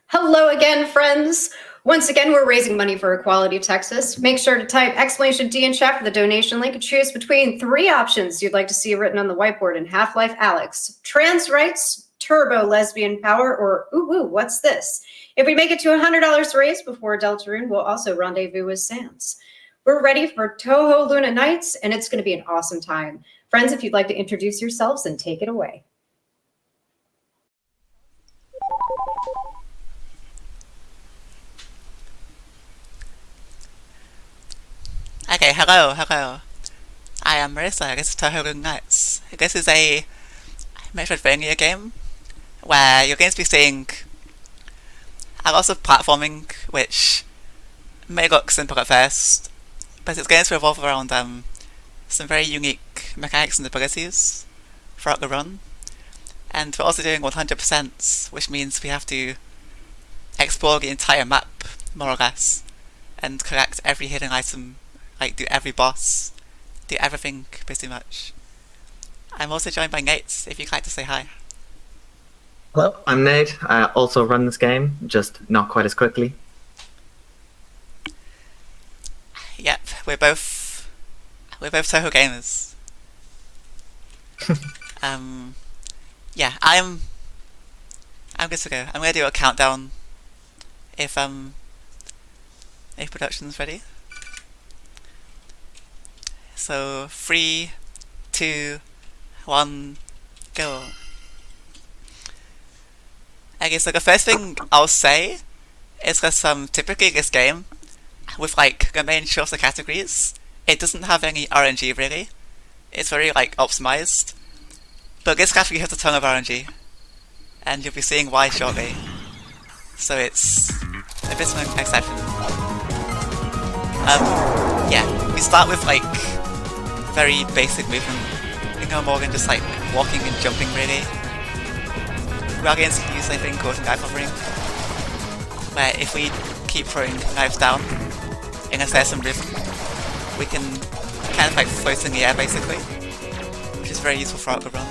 Hello again, friends. Once again, we're raising money for Equality Texas. Make sure to type exclamation D in chat for the donation link and choose between three options you'd like to see written on the whiteboard in Half-Life Alyx: trans rights, turbo lesbian power, or ooh, what's this? If we make it to $100 raised before Deltarune, we'll also rendezvous with Sans. We're ready for Touhou Luna Nights, and it's going to be an awesome time. Friends, if you'd like to introduce yourselves and take it away. Okay, hello. I am Marisa, this is Touhou Nights. This is a Metroidvania game where you're going to be seeing a lot of platforming, which may look simple at first, but it's going to revolve around some very unique mechanics and abilities throughout the run. And we're also doing 100%, which means we have to explore the entire map, more or less, and collect every hidden item, like do every boss, do everything pretty much. I'm also joined by Nate, if you'd like to say hi. Hello, I'm Nate. I also run this game, just not quite as quickly. Yep, we're both Touhou gamers. Yeah, I'm good to go. I'm gonna do a countdown if production's ready. So 3, 2, 1, go. Okay, so the first thing I'll say is that typically this game, with like the main shorter categories, it doesn't have any RNG really. It's very like optimized. But this category has a ton of RNG, and you'll be seeing why shortly. So it's a bit of an exception. Yeah, we start with like very basic movement. You know, more than just like walking and jumping really. We are going to use a thing called knife hovering, where if we keep throwing knives down in a certain rhythm, we can kind of like float in the air basically, which is very useful throughout the run.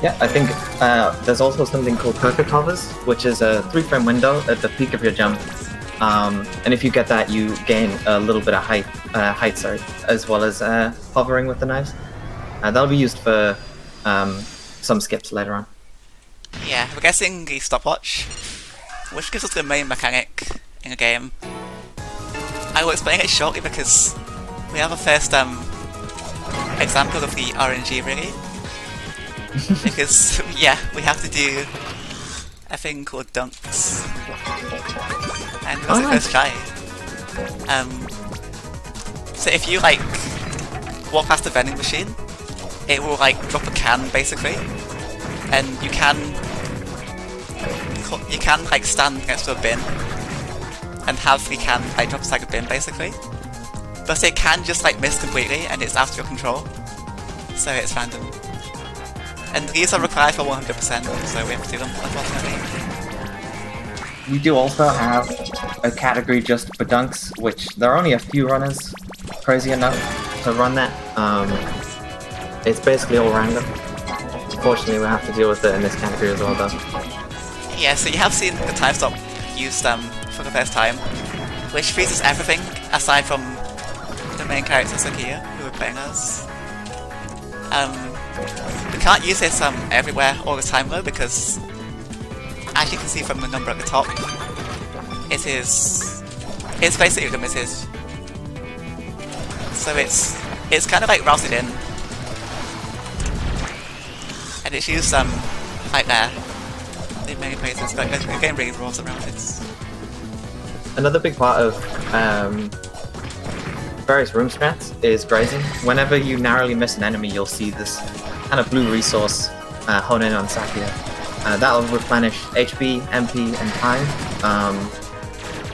Yeah, I think there's also something called perfect hovers, which is a 3-frame window at the peak of your jump. And if you get that, you gain a little bit of height, as well as hovering with the knives. That'll be used for some skips later on. Yeah, we're getting the stopwatch, which gives us the main mechanic in the game. I will explain it shortly because we have a first example of the RNG really. Because, yeah, we have to do a thing called dunks. And it was the first try. So if you like walk past a vending machine, it will like drop a can basically, and you can like stand next to a bin and have the can like drop inside a bin basically. But it can just like miss completely and it's out of your control, so it's random. And these are required for 100%, so we have to do them, unfortunately. We do also have a category just for dunks, which there are only a few runners crazy enough to run that. It's basically all random. Unfortunately, we have to deal with it in this category as well, though. Yeah, so you have seen the time stop used for the first time, which freezes everything aside from the main characters in here who are playing us. We can't use this everywhere all the time though, because as you can see from the number at the top, it's basically limited. So it's kind of like routed in, and it's used like there in many places. But the game really revolves around it. Another big part of various room strats is grazing. Whenever you narrowly miss an enemy, you'll see this kind of blue resource hone in on Sakia. That'll replenish HP, MP, and time,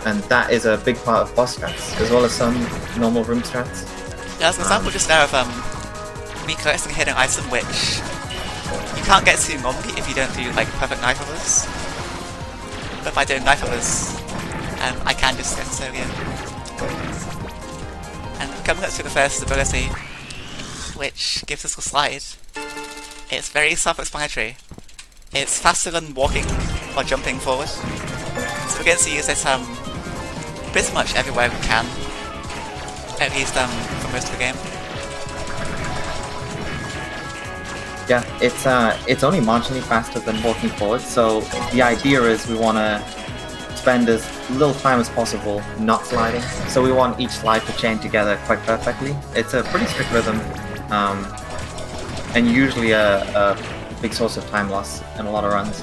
and that is a big part of boss strats, as well as some normal room strats. Yeah, there's an example just there of me collecting a hidden item which you can't get to normally if you don't do like perfect knife hovers. But by doing knife hovers, I can just get it earlier. And coming up to the first ability, which gives us a slide. It's very self-explanatory. It's faster than walking, or jumping forward. So we're going to use this pretty much everywhere we can, at least for most of the game. Yeah, it's only marginally faster than walking forward, so the idea is we want to spend as little time as possible not sliding. So we want each slide to chain together quite perfectly. It's a pretty strict rhythm, and usually a big source of time loss in a lot of runs.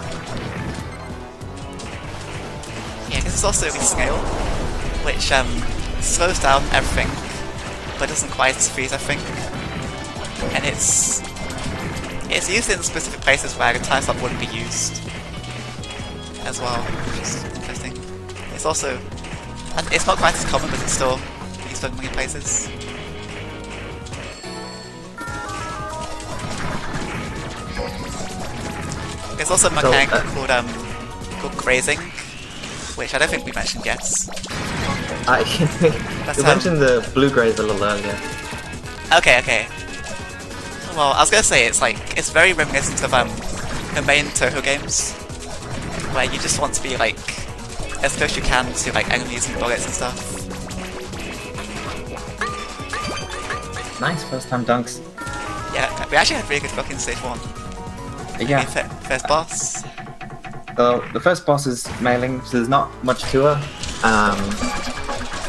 Yeah, because it's also rescale, which slows down everything, but doesn't quite freeze everything. And it's used in specific places where a time slot wouldn't be used as well, which is interesting. It's also, it's not quite as common, but it's still used in many places. There's also a mechanic called grazing, which I don't think we mentioned yet. You mentioned the blue graze a little earlier. Okay. Well, I was gonna say it's very reminiscent of the main Touhou games, where you just want to be like as close as you can to like enemies and bullets and stuff. Nice first time dunks. Yeah, we actually had really good fucking stage 1. Yeah. First boss. So the first boss is Mailing, so there's not much to her.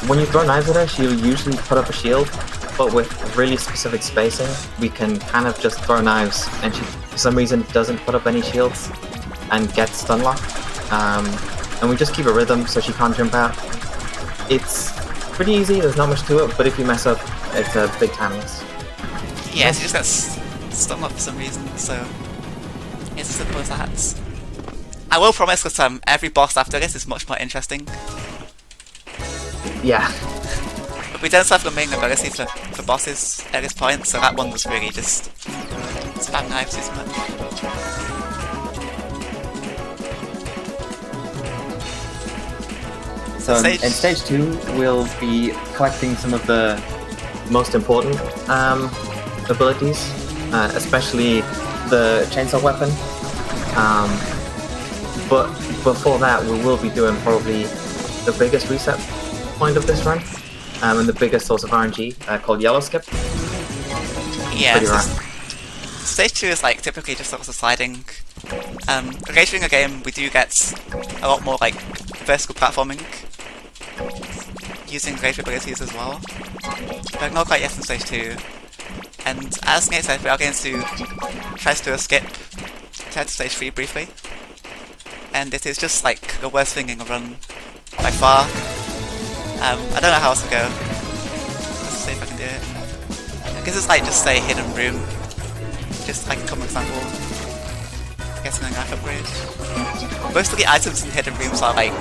When you throw knives at her, she'll usually put up a shield, but with really specific spacing, we can kind of just throw knives, and she, for some reason, doesn't put up any shields and gets stun locked. And we just keep a rhythm so she can't jump out. It's pretty easy, there's not much to it, but if you mess up, it's a big time loss. Yeah, she just gets stun locked for some reason, so it's as simple as that. I will promise that every boss after this is much more interesting. Yeah. But we don't have the main ability for bosses at this point, so that one was really just spam knives too much. So in stage 2, we'll be collecting some of the most important abilities, especially the chainsaw weapon. But before that, we will be doing probably the biggest reset point of this run, and the biggest source of RNG called Yellow Skip. Yeah, stage 2 is like typically just sort of sliding. Later in the game, we do get a lot more like vertical platforming, using greater abilities as well, but not quite yet in stage 2. And as Nate said, we are going to try to do a skip to stage 3 briefly. And it is just like the worst thing in the run by far. I don't know how else to go. Let's see if I can do it. I guess it's like just a hidden room. Just like a common example. Getting a knife upgrade. Most of the items in hidden rooms are like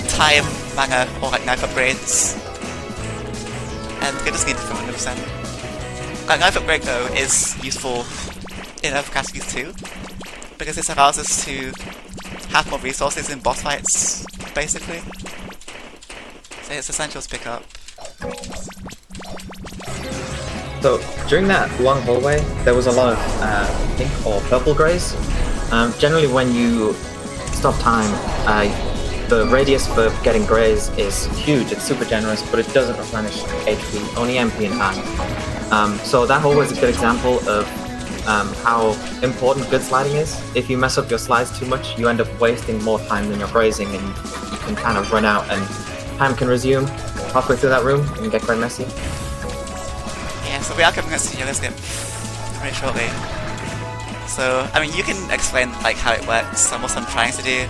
time, mana, or like knife upgrades. And you just need it for 100%. Like knife upgrade though is useful in other categories too, because this allows us to have more resources in boss fights, basically. So it's essential to pick up. So during that long hallway, there was a lot of pink or purple grays. Generally when you stop time, the radius for getting grays is huge, it's super generous, but it doesn't replenish HP, only MP and time. So that hallway is a good example of how important good sliding is. If you mess up your slides too much, you end up wasting more time than you're grazing, and you can kind of run out, and time can resume halfway through that room and get quite messy. Yeah, so we are coming to Yellow Skip very shortly. So, I mean, you can explain like how it works and what I'm trying to do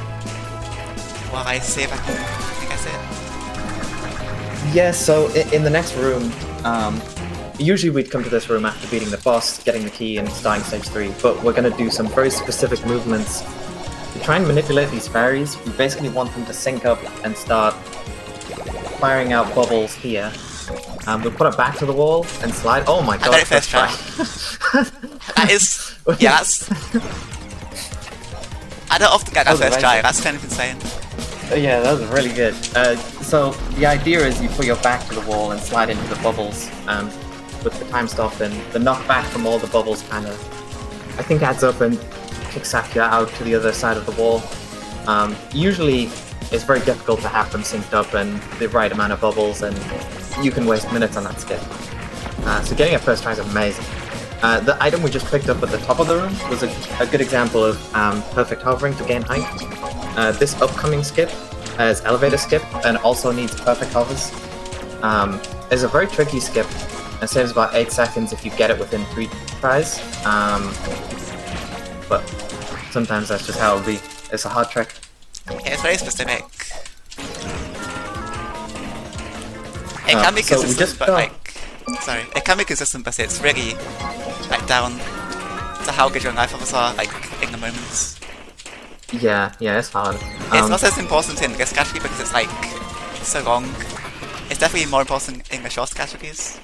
while I see if I can guess it. Yeah, so in the next room, usually we'd come to this room after beating the boss, getting the key, and starting stage 3, but we're going to do some very specific movements to try and manipulate these fairies. We basically want them to sync up and start firing out bubbles here. We'll put it back to the wall and slide. Oh my god, I got it first try. That is... yeah, that's... I don't often get that first try, that's kind of insane. Yeah, that was really good. So the idea is you put your back to the wall and slide into the bubbles with the time stop, and the knockback from all the bubbles kind of, I think, adds up and kicks Sakya out to the other side of the wall. Usually, it's very difficult to have them synced up and the right amount of bubbles, and you can waste minutes on that skip. So getting it first try is amazing. The item we just picked up at the top of the room was a good example of perfect hovering to gain height. This upcoming skip is elevator skip and also needs perfect hovers. It's a very tricky skip. It saves about 8 seconds if you get it within 3 tries. But sometimes that's just how it'll be. It's a hard trick. Yeah, it's very specific. It can be so we consistent, just but got- sorry, it can be consistent, but it's really down to how good your knife hovers are in the moments. Yeah, it's hard. It's not as important in this category because it's so long. It's definitely more important in the short categories.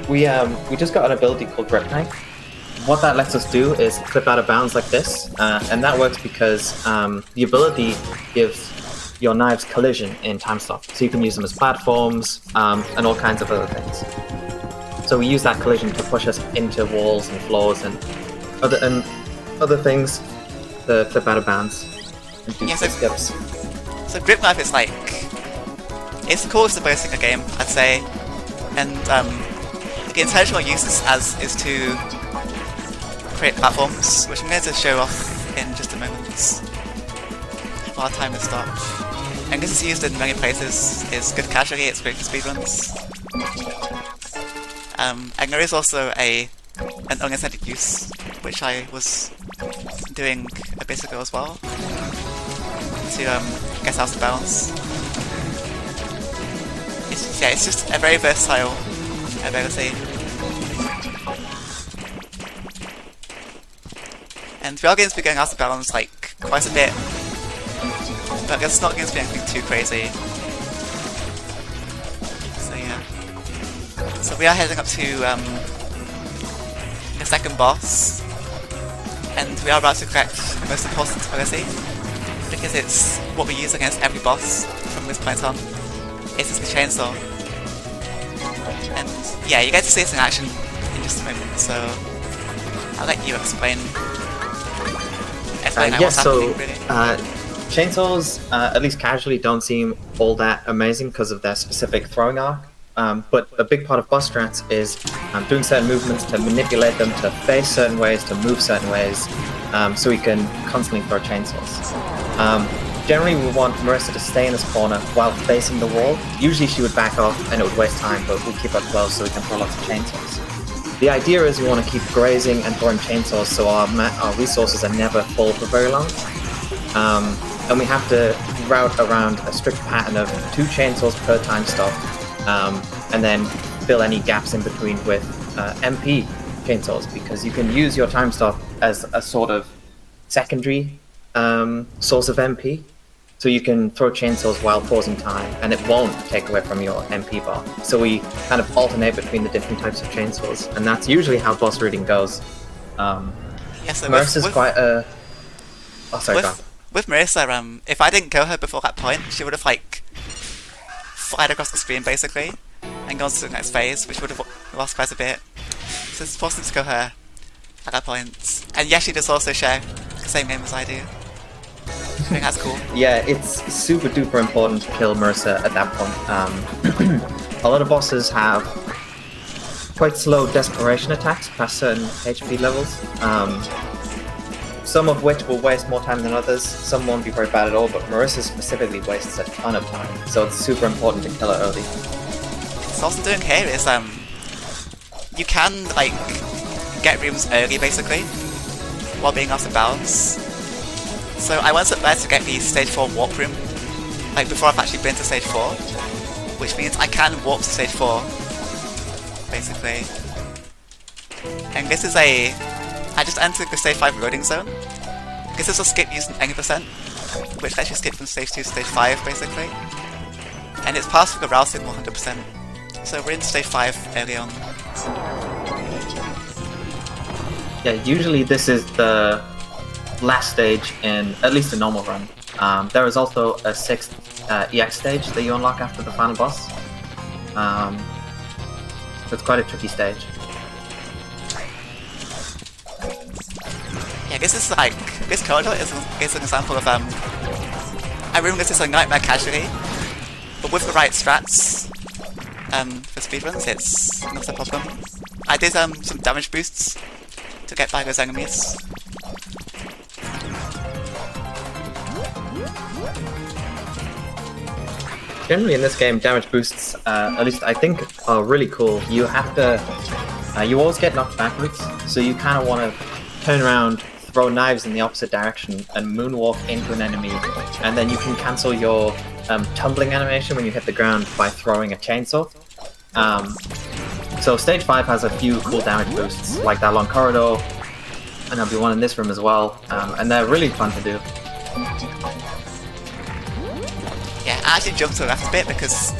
We just got an ability called Grip Knife. What that lets us do is clip out of bounds like this, and that works because the ability gives your knives collision in time stop, so you can use them as platforms and all kinds of other things. So we use that collision to push us into walls and floors and other things to clip out of bounds and do skips. So grip knife is it's the coolest ability in the game, I'd say, and the intentional use is to create platforms, which I'm going to show off in just a moment while our time is stopped. And this is used in many places. It's good casually, it's great for speedruns. And there is also an unintended use, which I was doing a bit ago as well, to get out of balance. It's just a very versatile ability. And we are going to be going out of balance quite a bit, but it's not going to be anything too crazy. So yeah. So we are heading up to the second boss, and we are about to collect the most important ability, because it's what we use against every boss from this point on. It's the chainsaw. And yeah, you get to see it in action in just a moment, so I'll let you explain what's happening, really. Chainsaws, at least casually, don't seem all that amazing because of their specific throwing arc. But a big part of boss strats is doing certain movements to manipulate them to face certain ways, to move certain ways, so we can constantly throw chainsaws. Generally, we want Marisa to stay in this corner while facing the wall. Usually she would back off and it would waste time, but we'll keep her close so we can throw lots of chainsaws. The idea is we want to keep grazing and throwing chainsaws so our resources are never full for very long. And we have to route around a strict pattern of 2 chainsaws per time stop, and then fill any gaps in between with MP chainsaws, because you can use your time stop as a sort of secondary source of MP. So you can throw chainsaws while pausing time, and it won't take away from your MP bar. So we kind of alternate between the different types of chainsaws, and that's usually how boss reading goes. Marisa's quite a... Oh, sorry, go on. With Marisa, if I didn't kill her before that point, she would have flied across the screen basically, and gone to the next phase, which would have lost quite a bit. So it's important to kill her at that point. And yeah, she does also share the same name as I do. I think that's cool. Yeah, it's super duper important to kill Marisa at that point. A lot of bosses have quite slow desperation attacks past certain HP levels. Some of which will waste more time than others, some won't be very bad at all, but Marisa specifically wastes a ton of time, so it's super important to kill her early. So also doing here is, you can, get rooms early, basically, while being out of balance. So I went up there to get the stage 4 warp room, before I've actually been to stage 4, which means I can warp to stage 4, basically. And this is I just entered the stage 5 loading zone. This is a skip using 80%, which lets you skip from stage 2 to stage 5, basically. And it's passed with a routing 100%. So we're in stage 5 early on. Yeah, usually this is the last stage in at least a normal run. There is also a 6th EX stage that you unlock after the final boss. So it's quite a tricky sage. Yeah, Yeah, this is like, this corridor is an example of a room that is a nightmare casually, but with the right strats, for speedruns, it's not a problem. I did some damage boosts to get by those enemies. Generally in this game, damage boosts, at least I think, are really cool. You have to, you always get knocked backwards, so you kind of want to turn around, throw knives in the opposite direction, and moonwalk into an enemy, and then you can cancel your tumbling animation when you hit the ground by throwing a chainsaw. So stage 5 has a few cool damage boosts, like that long corridor, and there'll be one in this room as well, and they're really fun to do. Yeah, I actually jumped to the left a bit because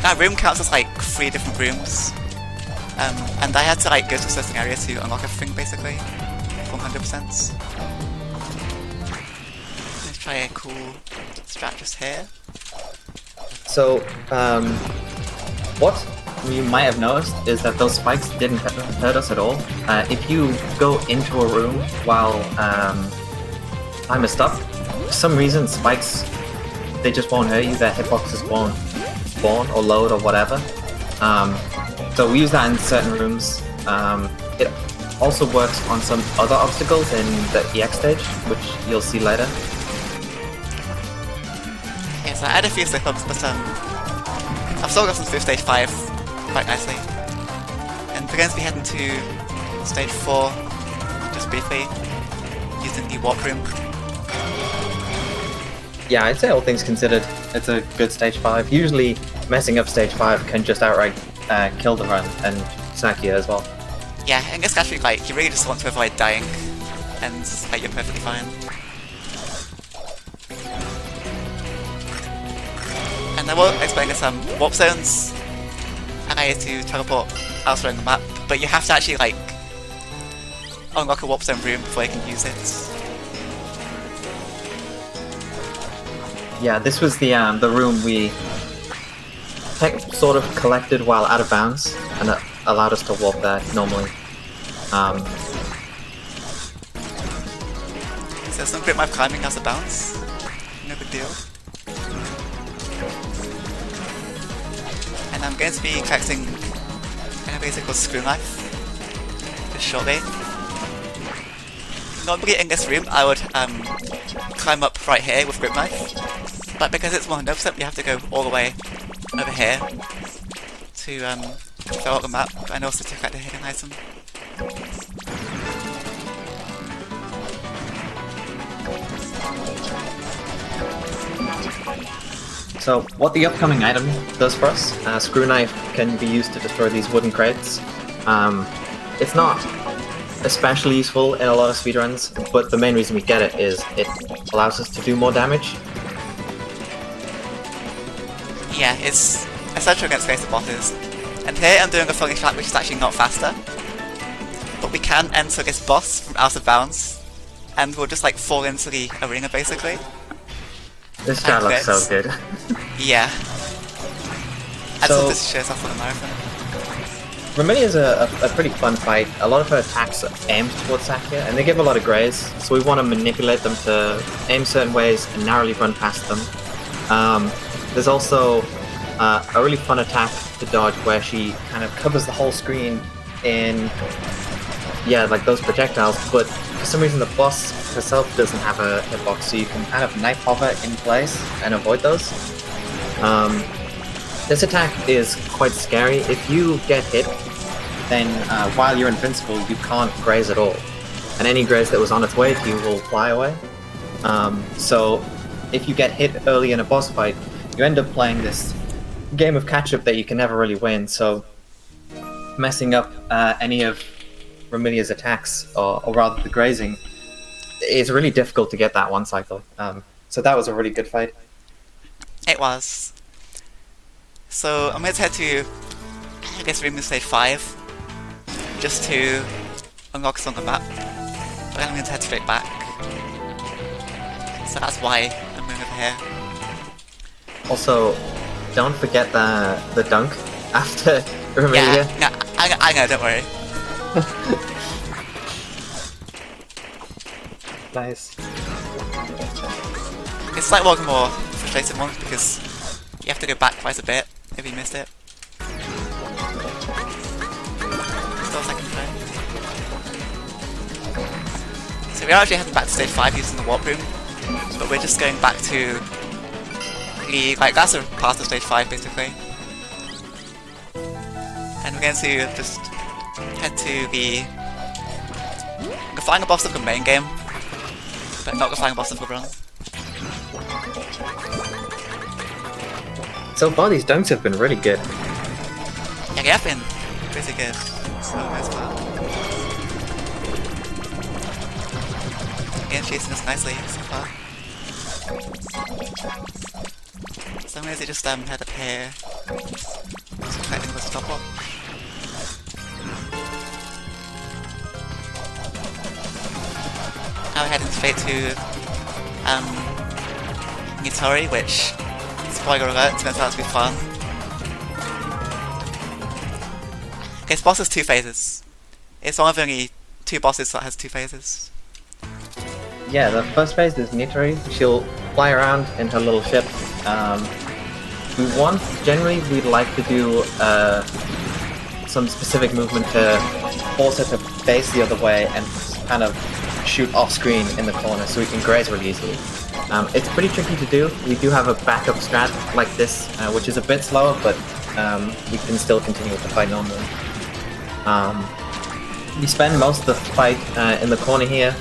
that room counts as like 3 different rooms, and I had to like go to a certain area to unlock everything basically, 100%. Let's try a cool strat just here. So, what you might have noticed is that those spikes didn't hurt us at all. If you go into a room while time is stuck, for some reason spikes, they just won't hurt you, their hitboxes won't spawn or load or whatever. So we use that in certain rooms. It also works on some other obstacles in the EX stage, which you'll see later. Yeah, so I had a few slip-ups, but I've still gotten through stage 5 quite nicely. And we're going to be heading to stage 4, just briefly, using the warp room. Yeah, I'd say all things considered, it's a good stage 5. Usually messing up stage 5 can just outright kill the run and snack you as well. Yeah, in this actually, like, you really just want to avoid dying, and like, you're perfectly fine. And I will explain some warp zones, and I need to teleport elsewhere on the map, but you have to actually, like, unlock a warp zone room before you can use it. Yeah, this was the room we sort of collected while out of bounds, and that allowed us to warp there normally. So some grip knife climbing has a bounce, no big deal. And I'm going to be collecting an ability called Screw Knife just shortly. Normally in this room I would climb up right here with grip knife, but because it's 100% we have to go all the way over here to fill out the map and also to collect a hidden item. So what the upcoming item does for us, Screw Knife can be used to destroy these wooden crates. It's not especially useful in a lot of speedruns, but the main reason we get it is it allows us to do more damage. Yeah, it's essential against basic bosses. And here I'm doing a funny strat which is actually not faster, but we can enter this boss from out of bounds, and we'll just like fall into the arena basically. This strat looks so good. Yeah. And So- so this shows off on the marathon. Vermilia is a pretty fun fight. A lot of her attacks are aimed towards Sakia, and they give a lot of grays, so we want to manipulate them to aim certain ways and narrowly run past them. There's also a really fun attack to dodge where she kind of covers the whole screen in, yeah, like those projectiles, but for some reason the boss herself doesn't have a hitbox, so you can kind of knife hover in place and avoid those. This attack is quite scary. If you get hit, then while you're invincible, you can't graze at all. And any graze that was on its way to you will fly away. So if you get hit early in a boss fight, you end up playing this game of catch-up that you can never really win. So messing up any of Vermilia's attacks, or rather the grazing, it's really difficult to get that one cycle. So that was a really good fight. It was. So I'm going to head to, I guess, room in stage 5, just to unlock some on the map, but then I'm going to head straight back. So that's why I'm going over here. Also, don't forget the dunk after Vermilia. Yeah, I know, don't worry. Nice. It's like one of the more frustrating ones because you have to go back quite a bit if you missed it. Still a second try. So we're actually heading back to stage 5 using the warp room, but we're just going back to the, like, that's a part of stage 5 basically. And we're going to just head to the final boss of the main game, but not the final boss of the run. So far, these dunks have been really good. Yeah, they have been pretty good so as well. Again, chasing us nicely so far. For some reason, just head up here. Just expecting the stop up. Now we're heading straight to Nitori, which, spoiler alert, turns out to be fun. Okay, this boss has 2 phases. It's one of the only 2 bosses that has 2 phases. Yeah, the first phase is Nitori. She'll fly around in her little ship. Generally, we'd like to do some specific movement to force her to face the other way and kind of shoot off screen in the corner so we can graze really easily. It's pretty tricky to do. We do have a backup strat like this, which is a bit slower, but we can still continue with the fight normally. We spend most of the fight in the corner here,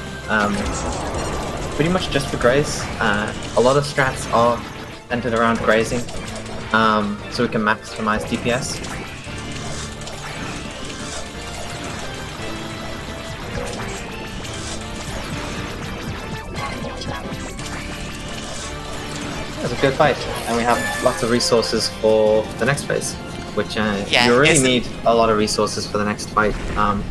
pretty much just for graze. A lot of strats are centered around grazing, so we can maximize DPS. It was a good fight, and we have lots of resources for the next phase, which Yeah, you really need a lot of resources for the next fight.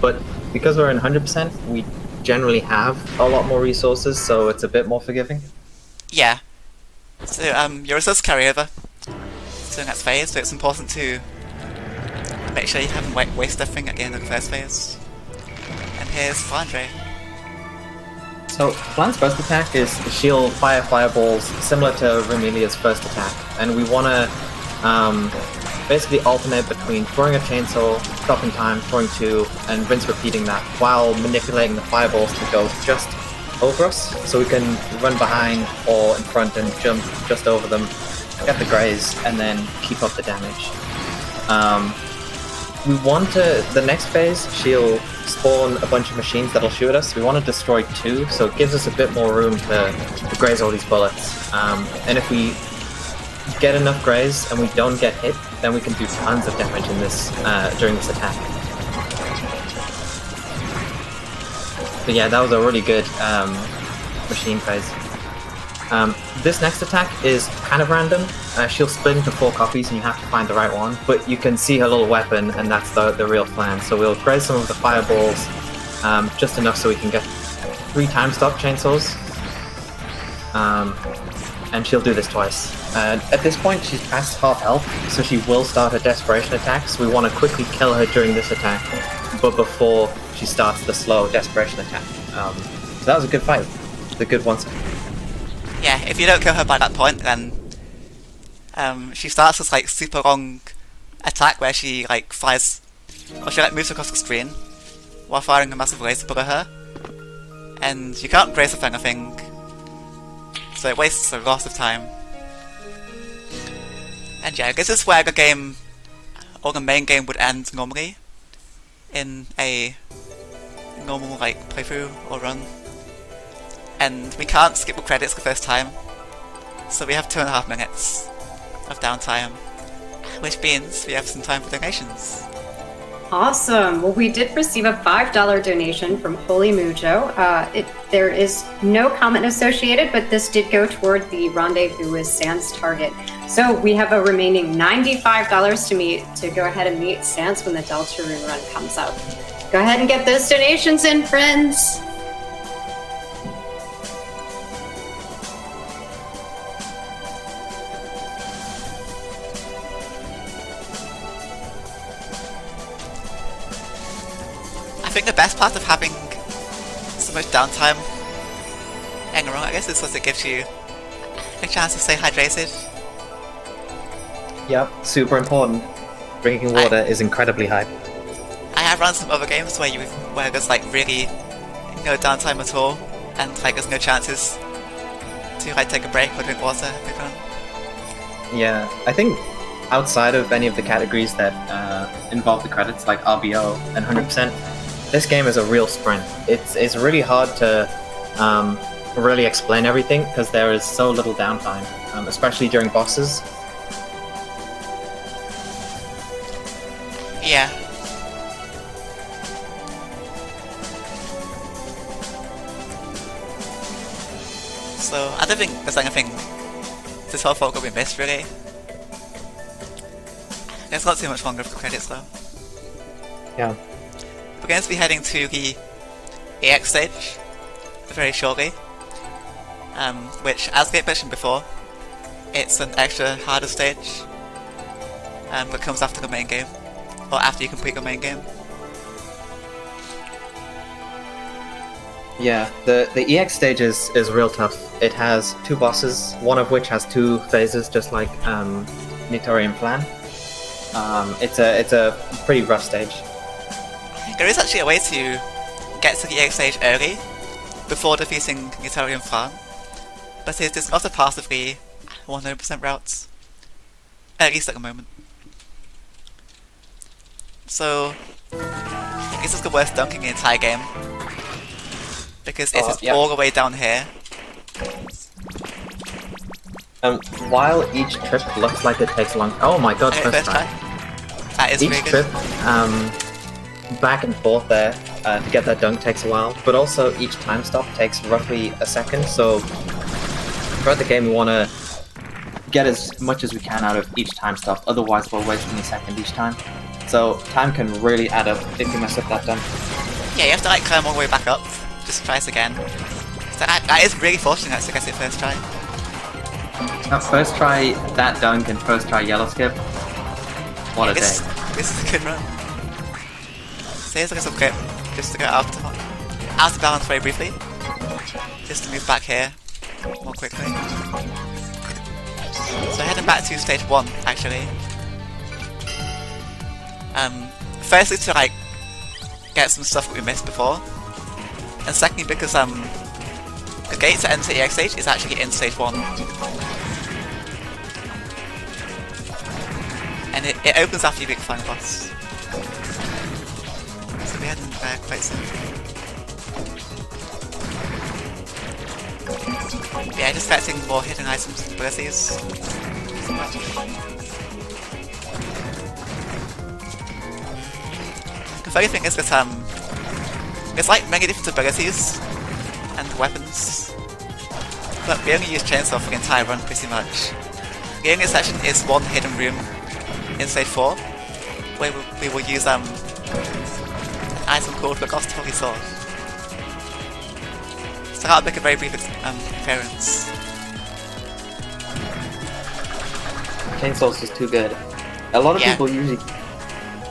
But because we're in 100%, we generally have a lot more resources, so it's a bit more forgiving. Yeah. So your resources carry over to the next phase, so it's important to make sure you haven't wasted everything at the end of the first phase. And here's Flandre. So Flan's first attack is she'll fire fireballs similar to Remelia's first attack, and we want to basically alternate between throwing a chainsaw, stopping time, throwing 2, and rinse repeating that while manipulating the fireballs to go just over us, so we can run behind or in front and jump just over them, get the graze, and then keep up the damage. The next phase, she'll spawn a bunch of machines that'll shoot us. We want to destroy 2, so it gives us a bit more room to graze all these bullets. And if we get enough graze and we don't get hit, then we can do tons of damage in this during this attack. But yeah, that was a really good machine phase. This next attack is kind of random. She'll split into 4 copies and you have to find the right one, but you can see her little weapon and that's the real plan. So we'll graze some of the fireballs, just enough so we can get 3 time stop chainsaws. And she'll do this twice. At this point she's past half health, so she will start her desperation attack, so we want to quickly kill her during this attack, but before she starts the slow desperation attack. So that was a good fight. The good one. Yeah, if you don't kill her by that point, then she starts this like super long attack where she like fires, or she like moves across the screen while firing a massive laser below her, and you can't graze with anything, so it wastes a lot of time. And yeah, this is where the game, or the main game, would end normally in a normal like playthrough or run. And we can't skip the credits the first time, so we have 2.5 minutes of downtime, which means we have some time for donations. Awesome. Well, we did receive a $5 donation from Holy Mujo. There is no comment associated, but this did go toward the Rendezvous with Sans target. So we have a remaining $95 to go ahead and meet Sans when the Deltarune run comes out. Go ahead and get those donations in, friends. I think the best part of having so much downtime Hang on, I guess this also gives you a chance to stay hydrated. Yep, super important. Drinking water is incredibly high. I have run some other games where there's like really no downtime at all, and like there's no chances to like take a break or drink water. Yeah, I think outside of any of the categories that involve the credits, like RBO and 100%, this game is a real sprint. It's really hard to really explain everything because there is so little downtime, especially during bosses. Yeah. So I don't think there's anything this whole folk will be missed really. There's not too much longer for the credits though. Yeah. We're going to be heading to the EX stage very shortly, which, as Gabe mentioned before, it's an extra harder stage that comes after the main game, or after you complete the main game. Yeah, the EX stage is real tough. It has 2 bosses, one of which has 2 phases, just like Nitori and Flan. It's a pretty rough stage. There is actually a way to get to the EX stage early, before defeating Nitori and Flan, but it is not a part of the 100% routes, at least at the moment. So, this is the worst dunking in the entire game, because it is all the way down here. While each trip looks like it takes long. Oh my god, Okay, first try. That is Each really trip, good. back and forth there to get that dunk takes a while, but also each time stop takes roughly a second. So throughout the game, we want to get as much as we can out of each time stop. Otherwise, we're wasting a second each time. So time can really add up if you mess up that dunk. Yeah, you have to like climb all the way back up. Just try it again. So that is really fortunate to get it first try. First try that dunk and first try yellow skip. What a day. This is a good run. So here's like a clip, just to go out of balance very briefly. Just to move back here more quickly. So heading back to stage 1 actually. Firstly to like get some stuff that we missed before. And secondly because the gate to enter EX stage is actually in stage 1. And it opens after you beat the final boss. So we're heading there quite soon. Yeah, just expecting more hidden items and abilities. The funny thing is that it's like many different abilities and weapons, but we only use chainsaw for the entire run pretty much. The only exception is one hidden room in stage 4, where we will use an item called the Lost Holy Sword. So that'll make a very brief appearance. Chainsaw's just too good. A lot of people usually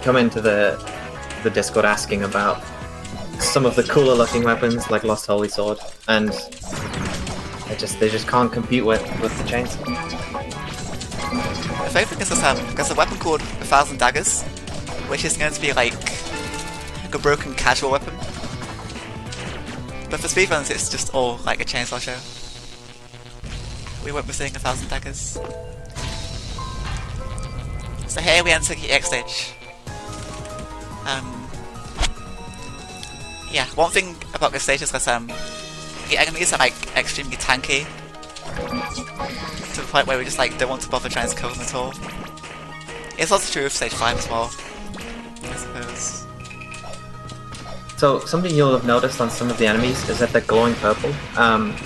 come into the Discord asking about some of the cooler looking weapons like Lost Holy Sword, and they just can't compete with the chainsaw. The favorite thing is there's a weapon called 1,000 Daggers, which is going to be like a broken casual weapon. But for speedruns it's just all like a chainsaw show. We won't be seeing 1,000 Daggers. So here we enter the EX stage. Yeah, one thing about this stage is that the enemies are like extremely tanky, to the point where we just like don't want to bother trying to kill them at all. It's also true of stage 5 as well, I suppose. So something you'll have noticed on some of the enemies is that they're glowing purple.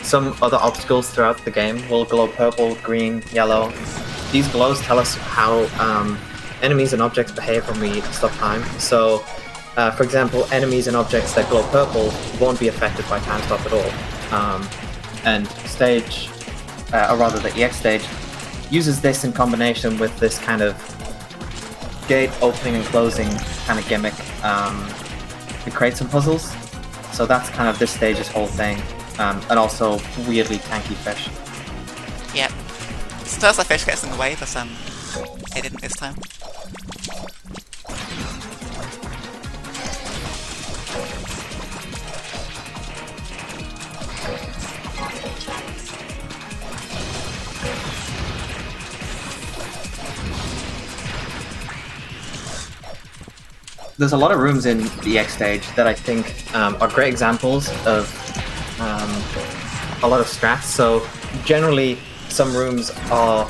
Some other obstacles throughout the game will glow purple, green, yellow. These glows tell us how enemies and objects behave when we stop time. So, for example, enemies and objects that glow purple won't be affected by time stop at all. And stage, or rather the EX stage, uses this in combination with this kind of gate opening and closing kind of gimmick to create some puzzles. So that's kind of this stage's whole thing. and also weirdly tanky fish. Yep. Sometimes the fish gets in the way, but it didn't this time. There's a lot of rooms in the X stage that I think are great examples of a lot of strats. So generally, some rooms are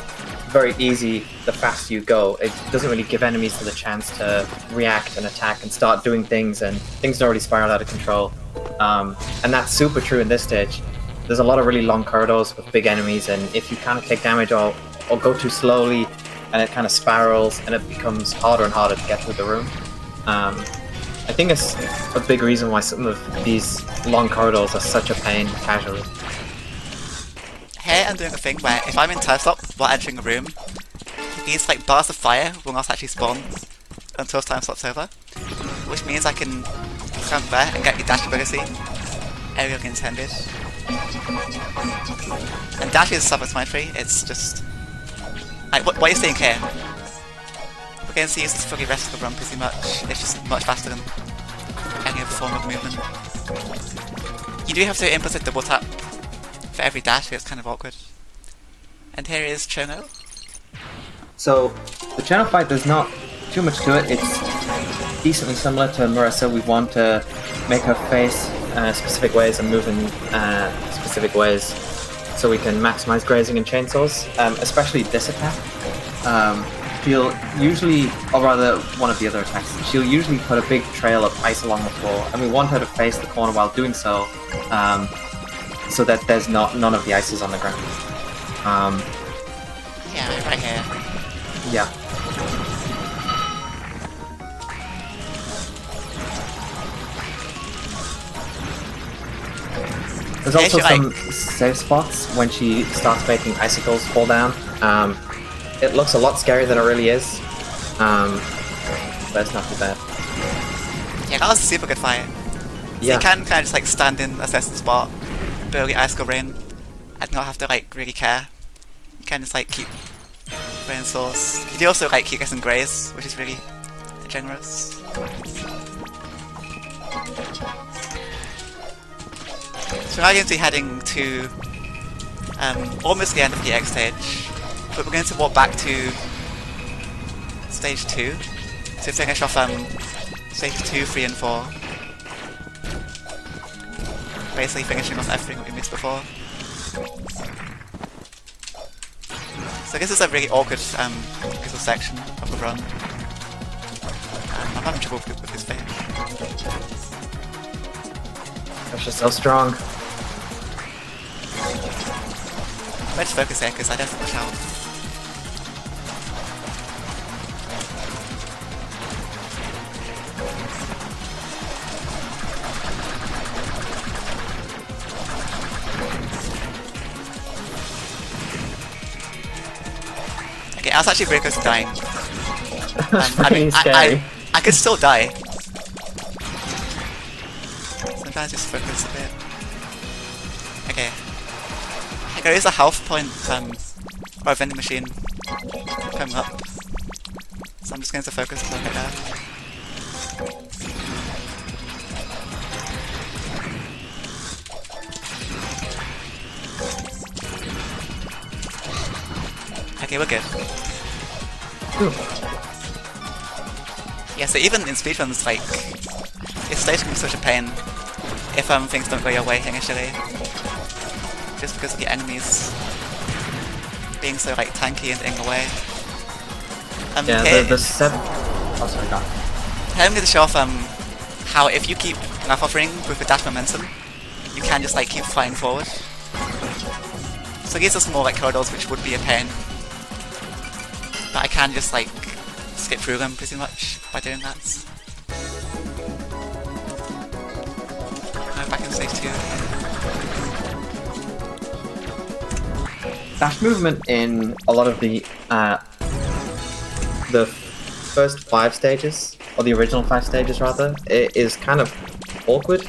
very easy the faster you go. It doesn't really give enemies the chance to react and attack and start doing things, and things already spiral out of control. And that's super true in this stage. There's a lot of really long corridors with big enemies, and if you kind of take damage or go too slowly, and it kind of spirals, and it becomes harder and harder to get through the room. I think it's a big reason why some of these long corridors are such a pain casually. Here I'm doing a thing where if I'm in turn-stop while entering a room, these like bars of fire will not actually spawn until time stop's over, which means I can come there and get the dash ability, area intended. And dash is self-explanatory, it's just... Like, what you're seeing here, we're going to use this for the rest of the run pretty much, it's just much faster than any other form of movement. You do have to input a double tap for every dash, so it's kind of awkward. And here is Chono. So, the channel fight, there's not too much to it. It's decently similar to Marisa. We want to make her face specific ways and move in specific ways so we can maximize grazing and chainsaws, especially this attack. She'll usually, or rather one of the other attacks, she'll usually put a big trail of ice along the floor, and we want her to face the corner while doing so, so that there's none of the ice is on the ground. Yeah, right here. Yeah. There's also some safe spots when she starts making icicles fall down. It looks a lot scarier than it really is, but it's not too bad. Yeah, that was a super good fight. So you can kind of just like stand in a certain spot, build the icicle rain, and not have to like really care. You can just like keep rain source. You do also like keep getting graze, which is really generous. So now we're going to be heading to almost the end of the X stage, but we're going to walk back to stage 2 to finish off stage 2, 3 and 4. Basically finishing off everything we missed before. So this is a really awkward little section of the run. I'm having trouble with this thing. That's just so strong. Let's focus here because I don't think we shall. Okay, I was actually very close to dying. I mean, I could still die. Sometimes just focus a bit. Okay. There is a health point, or a vending machine coming up. So I'm just going to focus a little bit there. Okay, we're good. Yeah, so even in speedruns, like, this stage can be such a pain if things don't go your way initially. Just because of the enemies being so like tanky and in the way. Yeah, the 7... Oh, sorry, go on. I'm going to show off how if you keep enough offering with the dash momentum, you can just like keep flying forward. So these are some more like corridors which would be a pain, but I can just like skip through them pretty much by doing that. I'm back in stage 2. Dash movement in a lot of the first 5 stages, or the original 5 stages rather, it is kind of awkward.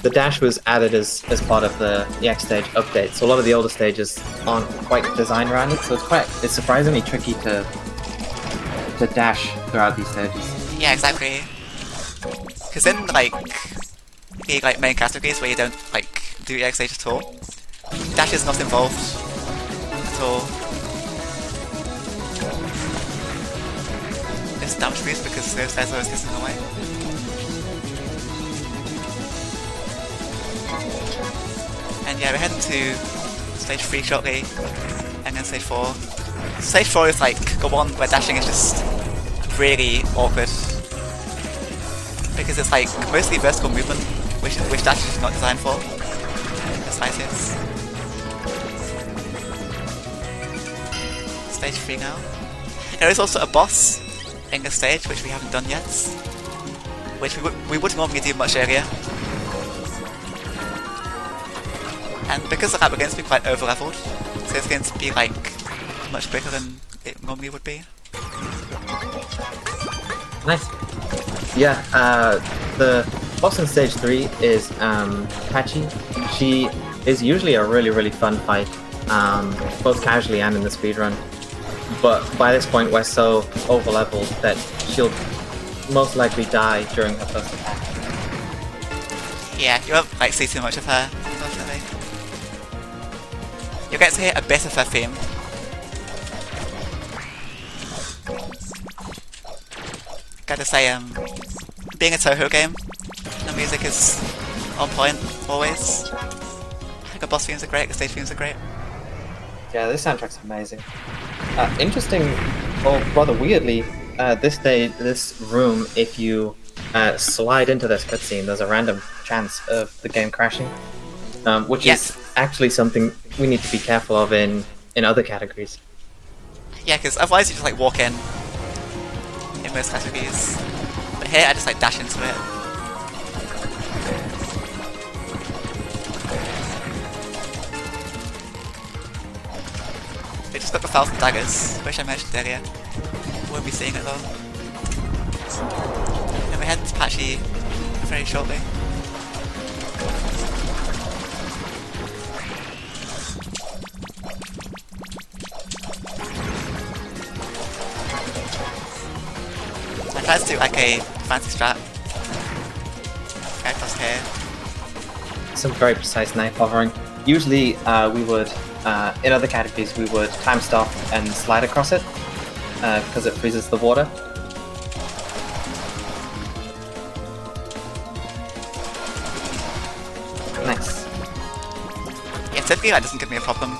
the dash was added as part of the X stage update, so a lot of the older stages aren't quite designed around it. So it's surprisingly tricky to dash throughout these stages. Yeah, exactly. Because in like the like main categories where you don't like do EX stage at all, dash is not involved at all. It's damage boost because there's always getting in the way. And yeah, we're heading to stage 3 shortly, and then stage 4. Stage 4 is like the one where dashing is just really awkward. Because it's like mostly vertical movement, which dash is not designed for. The slightest. Stage 3 now. There is also a boss in the stage which we haven't done yet, which we would normally do much earlier. And because of that, we're going to be quite over leveled, so it's going to be like much quicker than it normally would be. Nice. Yeah, the boss in stage 3 is Patchy. She is usually a really fun fight, both casually and in the speedrun. But by this point we're so over leveled that she'll most likely die during her first attack. Yeah, you won't like see too much of her, unfortunately. You'll get to hear a bit of her theme. Gotta say, being a Touhou game, the music is on point, always. The boss themes are great, the stage themes are great. Yeah, this soundtrack's amazing. Interesting, or rather weirdly, this room, if you slide into this cutscene, there's a random chance of the game crashing, which is actually something we need to be careful of in other categories. Yeah, because otherwise you just like walk in most categories. But here I just like dash into it. They just got the 1,000 daggers, which I mentioned earlier. Won't be seeing it though. And we head to Patchy very shortly. I tried to do like a fancy strat. Okay, plus here. Some very precise knife hovering. Usually we would, in other categories, we would time stop and slide across it because it freezes the water. Nice. Yeah, typically that doesn't give me a problem.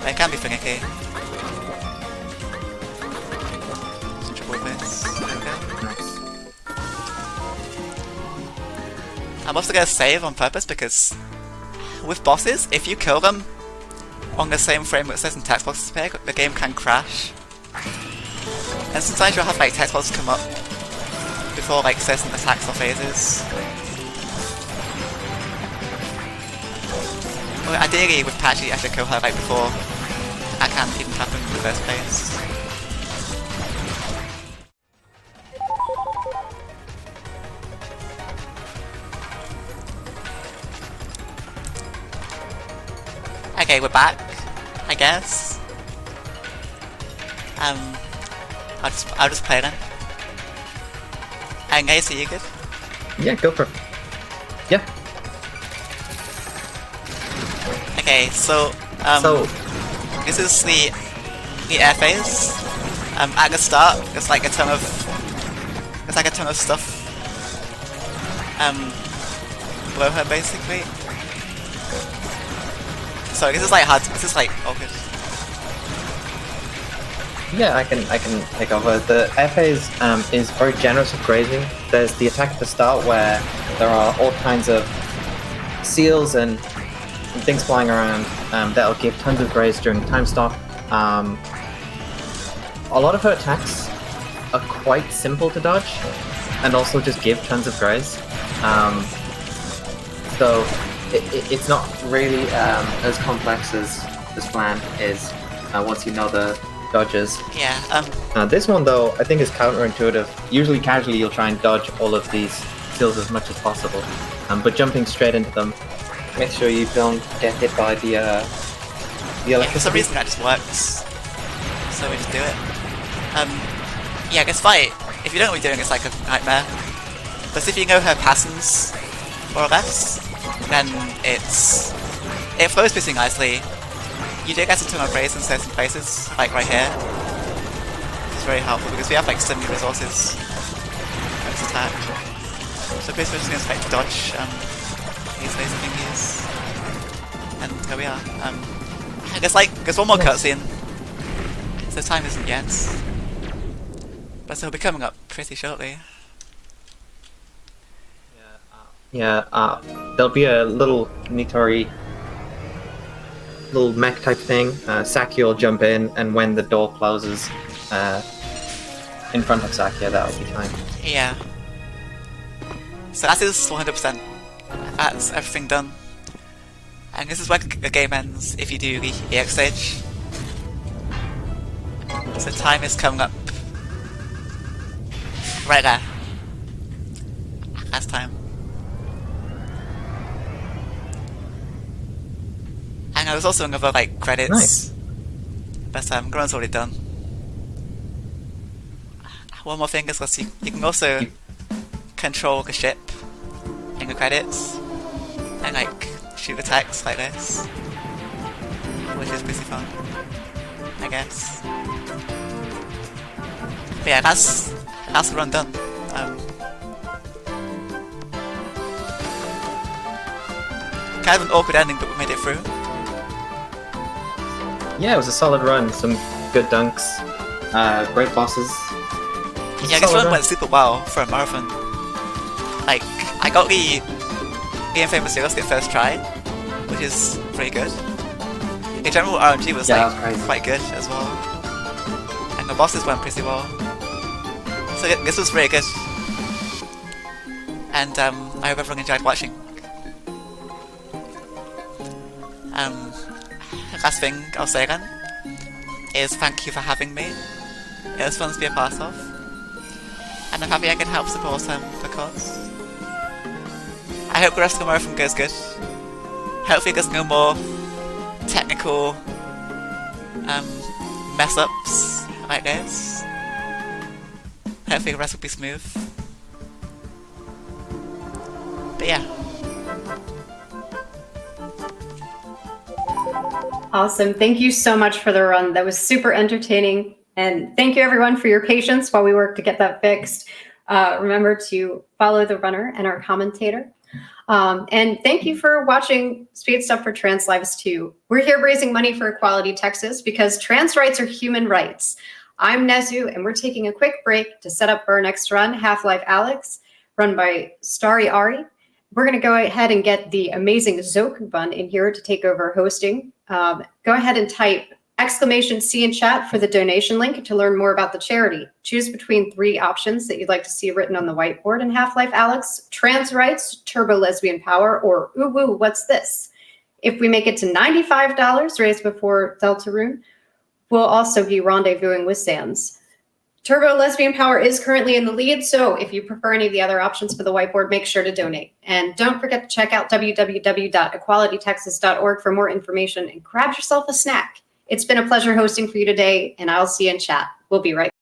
But it can be finicky. Some trouble with this. There we go. Nice. I'm also gonna save on purpose because with bosses, if you kill them on the same frame that says in text boxes appear, the game can crash. And sometimes you'll have like text boxes come up before like certain attacks or phases. Well, ideally with Patchy I should kill her right before that can't even happen in the first place. Okay, we're back, I guess. I'll just play then. And guys, are you good? Yeah, go for it. Yeah. Okay, so this is the air phase. At the start, there's like a ton of stuff below her basically. So this is like hard. This is like awkward. Yeah, I can take over. The air phase is very generous with grazing. There's the attack at the start where there are all kinds of seals and things flying around that'll give tons of graze during time stop. A lot of her attacks are quite simple to dodge and also just give tons of graze. So it's not really as complex as Flan is once you know the dodges. Yeah. This one though, I think is counterintuitive. Usually casually you'll try and dodge all of these kills as much as possible. But jumping straight into them, make sure you don't get hit by the Yeah, for electricity. some reason that just works. So we just do it. Yeah, this fight, if you don't know what you're doing, it's like a nightmare. But if you know her patterns, more or less, then it flows pretty nicely. You do get to turn on praise in certain places, like right here. It's very helpful because we have like so many resources for this attack. So basically we're just going to dodge these laser thingies. And here we are. There's one more cutscene. So time isn't yet. But it'll be coming up pretty shortly. Yeah, there'll be a little Nitori, little mech type thing. Sakia will jump in, and when the door closes in front of Sakia, that'll be fine. Yeah. So that is 100%. That's everything done. And this is where the game ends if you do the EX stage. So time is coming up. Right there. Last time. And there was also another like credits. Nice. But Grunt's already done. One more thing is that you can also control the ship in the credits and like shoot attacks like this, which is pretty fun, I guess. But yeah, that's the run done. Kind of an awkward ending, but we made it through. Yeah, it was a solid run. Some good dunks, great bosses. Yeah, this run went super well for a marathon. Like, I got the Infamous Seriously first try, which is pretty good. The general RNG was quite good as well. And the bosses went pretty well. So this was really good. And I hope everyone enjoyed watching. Last thing I'll say again is thank you for having me. It was fun to be a part of. And I'm happy I can help support the cause. I hope the rest of the marathon goes good. Hopefully there's no more technical mess ups like this. Hopefully the rest will be smooth. But yeah. Awesome. Thank you so much for the run. That was super entertaining. And thank you everyone for your patience while we work to get that fixed. Remember to follow the runner and our commentator. And thank you for watching Speed Stuff for Trans Lives 2. We're here raising money for Equality Texas because trans rights are human rights. I'm Nezu, and we're taking a quick break to set up for our next run, Half-Life Alyx, run by Starry Ari. We're going to go ahead and get the amazing Zokubun in here to take over hosting. Go ahead and type !C in chat for the donation link to learn more about the charity. Choose between 3 options that you'd like to see written on the whiteboard in Half-Life Alyx: trans rights, turbo lesbian power, or ooh woo, what's this? If we make it to $95 raised before Deltarune, we'll also be rendezvousing with Sans. Turbo lesbian power is currently in the lead, so if you prefer any of the other options for the whiteboard, make sure to donate. And don't forget to check out www.equalitytexas.org for more information and grab yourself a snack. It's been a pleasure hosting for you today, and I'll see you in chat. We'll be right back.